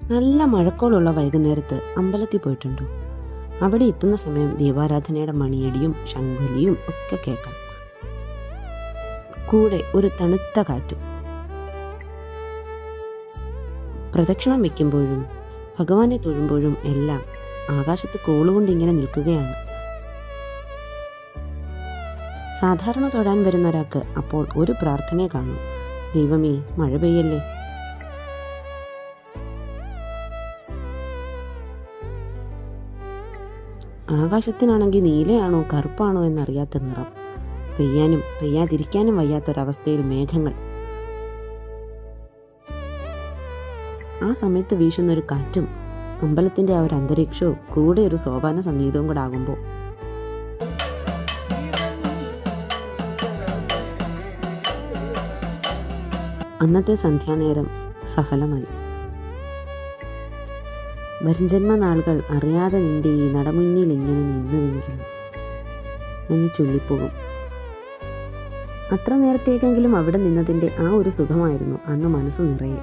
നല്ല മഴക്കോളുള്ള വൈകുന്നേരത്ത് അമ്പലത്തിൽ പോയിട്ടുണ്ടോ? അവിടെ എത്തുന്ന സമയം ദീപാരാധനയുടെ മണിയടിയും ശംഖലിയും ഒക്കെ കേൾക്കാം. കൂടെ ഒരു തണുത്ത കാറ്റും. പ്രദക്ഷിണം വയ്ക്കുമ്പോഴും ഭഗവാനെ തൊഴുമ്പോഴും എല്ലാം ആകാശത്ത് കോളുകൊണ്ട് ഇങ്ങനെ നിൽക്കുകയാണ്. സാധാരണ തൊഴാൻ വരുന്ന ഒരാൾക്ക് അപ്പോൾ ഒരു പ്രാർത്ഥനയെ കാണും, ദൈവമേ മഴ പെയ്യല്ലേ. ആകാശത്തിനാണെങ്കിൽ നീലയാണോ കറുപ്പാണോ എന്നറിയാത്ത നിറം, പെയ്യാനും പെയ്യാതിരിക്കാനും വയ്യാത്തൊരവസ്ഥയിൽ മേഘങ്ങൾ. ആ സമയത്ത് വീശുന്നൊരു കാറ്റും അമ്പലത്തിൻ്റെ ആ ഒരു അന്തരീക്ഷവും കൂടെ ഒരു സോപാന സംഗീതവും കൂടെ ആകുമ്പോൾ അന്നത്തെ സന്ധ്യാനേരം സഫലമായി. വരുംജന്മനാളുകൾ അറിയാതെ നിന്റെ ഈ നടമുന്നിൽ ഇങ്ങനെ നിന്നുവെങ്കിലും എന്ന് ചൊല്ലിപ്പോകും. അത്ര നേരത്തേക്കെങ്കിലും അവിടെ നിന്നതിൻ്റെ ആ ഒരു സുഖമായിരുന്നു അന്ന് മനസ്സു നിറയെ.